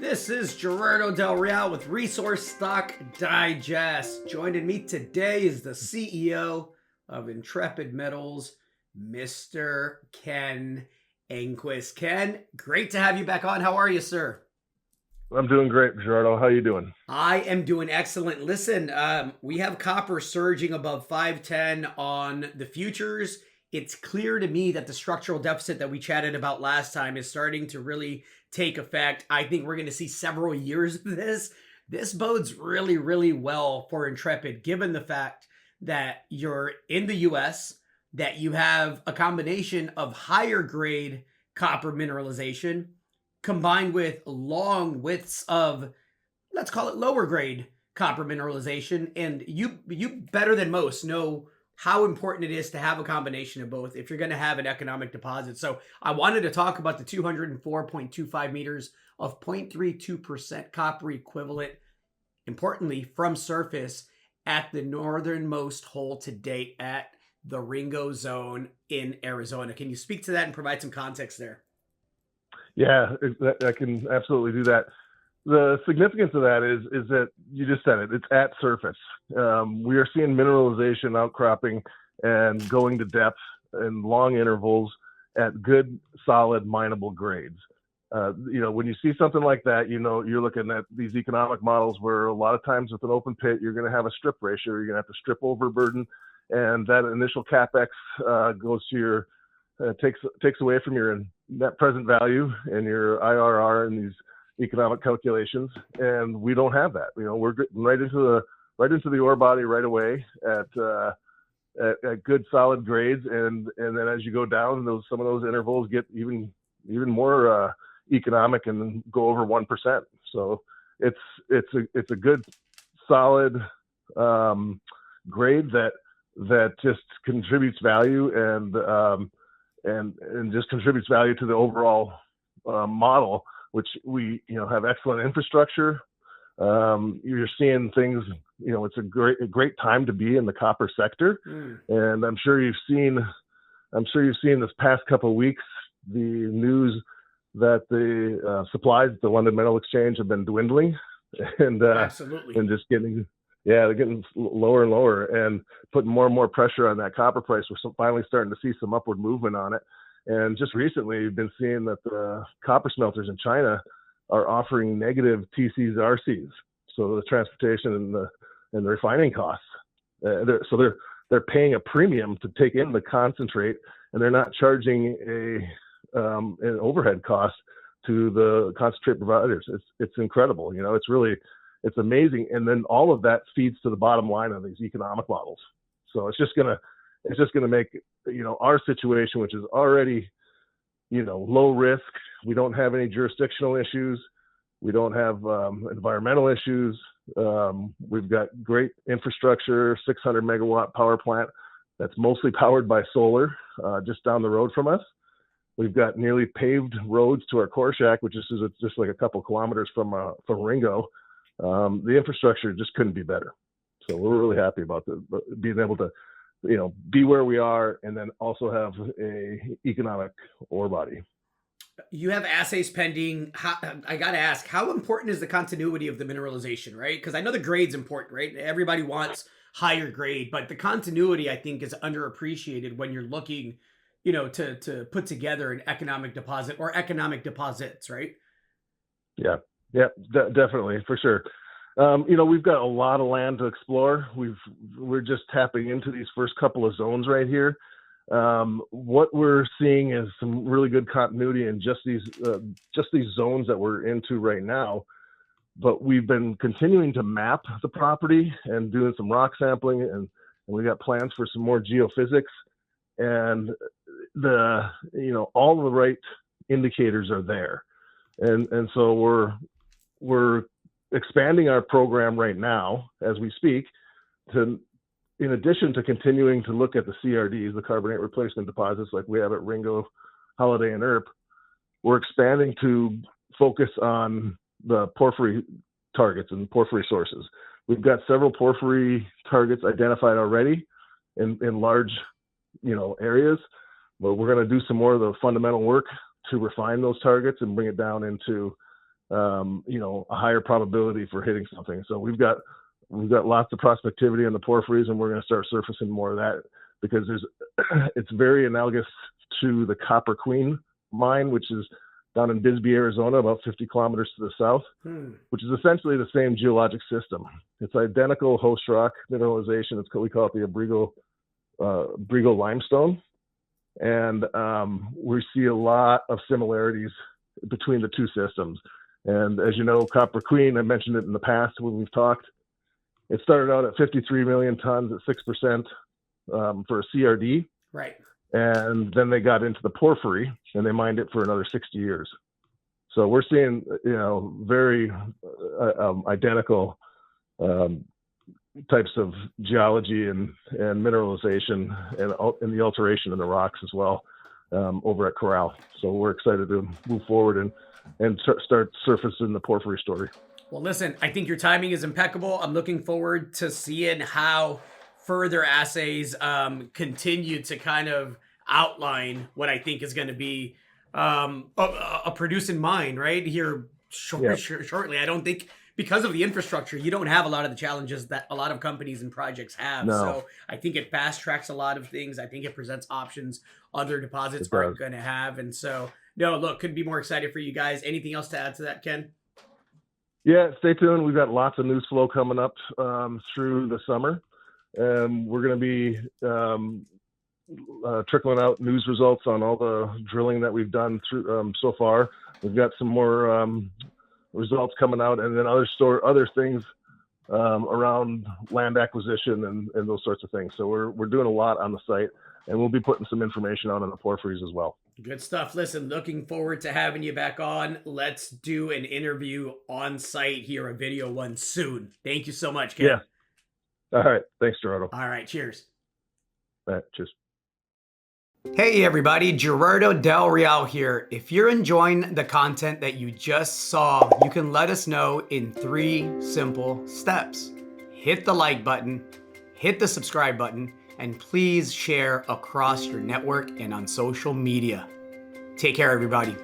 This is Gerardo Del Real with Resource Stock Digest. Joining me today is the CEO of Intrepid Metals, Mr. Ken Engquist. Ken, great to have you back on. How are you, sir? I'm doing great, Gerardo. How you doing? I am doing excellent. Listen, we have copper surging above 510 on the futures. It's clear to me that the structural deficit that we chatted about last time is starting to really take effect. I think we're going to see several years of this. This bodes really, really well for Intrepid, given the fact that you're in the US, that you have a combination of higher grade copper mineralization combined with long widths of, let's call it lower grade copper mineralization. And you better than most know how important it is to have a combination of both if you're going to have an economic deposit. So I wanted to talk about the 204.25 meters of 0.32% copper equivalent, importantly from surface, at the northernmost hole to date at the Ringo Zone in Arizona. Can you speak to that and provide some context there? Yeah, I can absolutely do that. The significance of that is that you just said it. It's at surface. We are seeing mineralization outcropping and going to depth and long intervals at good, solid, mineable grades. When you see something like that, you're looking at these economic models where a lot of times with an open pit, you're going to have a strip ratio. You're going to have to strip overburden, and that initial capex goes to your takes away from your net present value and your IRR and these economic calculations, and we don't have that. We're getting right into the ore body right away at good solid grades, and then as you go down, some of those intervals get even more economic and then go over 1%. So it's a good solid grade that just contributes value and just contributes value to the overall model, which we have excellent infrastructure. You're seeing things. It's a great time to be in the copper sector, and I'm sure you've seen this past couple of weeks the news that the supplies at the London Metal Exchange have been dwindling, and Absolutely, and just they're getting lower and lower and putting more and more pressure on that copper price. We're finally starting to see some upward movement on it. And just recently, we've been seeing that the copper smelters in China are offering negative TCs, RCs, so the transportation and the refining costs. They're paying a premium to take in the concentrate, and they're not charging an overhead cost to the concentrate providers. It's incredible. It's amazing. And then all of that feeds to the bottom line of these economic models. So it's just gonna make our situation, which is already low risk. We don't have any jurisdictional issues. We don't have environmental issues. We've got great infrastructure, 600 megawatt power plant that's mostly powered by solar just down the road from us. We've got nearly paved roads to our core shack, which is just like a couple kilometers from Ringo. The infrastructure just couldn't be better. So we're really happy about being able to be where we are, and then also have a economic ore body. You have assays pending. I got to ask, how important is the continuity of the mineralization, right? Because I know the grade's important, right? Everybody wants higher grade, but the continuity, I think, is underappreciated when you're looking, to put together an economic deposit or economic deposits, right? Yeah, definitely, for sure. We've got a lot of land to explore. We're just tapping into these first couple of zones right here. What we're seeing is some really good continuity in just these zones that we're into right now. But we've been continuing to map the property and doing some rock sampling, and we got plans for some more geophysics. And all the right indicators are there, and so we're expanding our program right now as we speak, in addition to continuing to look at the CRDs, the carbonate replacement deposits like we have at Ringo, Holiday, and Earp. We're expanding to focus on the porphyry targets and porphyry sources. We've got several porphyry targets identified already in large areas, but we're going to do some more of the fundamental work to refine those targets and bring it down into a higher probability for hitting something. So we've got lots of prospectivity in the porphyries, and we're going to start surfacing more of that because it's very analogous to the Copper Queen mine, which is down in Bisbee, Arizona, about 50 kilometers to the south, which is essentially the same geologic system. It's identical host rock mineralization. We call it the Abrigo limestone. And we see a lot of similarities between the two systems. And as you know, Copper Queen, I mentioned it in the past when we've talked, it started out at 53 million tons at 6% for a CRD. Right. And then they got into the porphyry and they mined it for another 60 years. So we're seeing, very identical types of geology and mineralization and the alteration in the rocks as well over at Corral. So we're excited to move forward and start surfacing the porphyry story. Well, listen, I think your timing is impeccable. I'm looking forward to seeing how further assays continue to kind of outline what I think is going to be a producing mine right here shortly. I don't think, because of the infrastructure, you don't have a lot of the challenges that a lot of companies and projects have. No. So I think it fast tracks a lot of things. I think it presents options other deposits aren't going to have. And so, couldn't be more excited for you guys. Anything else to add to that, Ken? Yeah, stay tuned. We've got lots of news flow coming up through the summer. We're going to be trickling out news results on all the drilling that we've done through so far. We've got some more results coming out, and then other things around land acquisition and those sorts of things. So we're doing a lot on the site, and we'll be putting some information out on the porphyries as well. Good stuff. Listen, looking forward to having you back on. Let's do an interview on site here, a video one soon. Thank you so much, Ken. Yeah. All right. Thanks, Gerardo. All right. Cheers. All right. Cheers. Hey everybody, Gerardo Del Real here. If you're enjoying the content that you just saw, you can let us know in 3 simple steps. Hit the like button, hit the subscribe button, and please share across your network and on social media. Take care, everybody.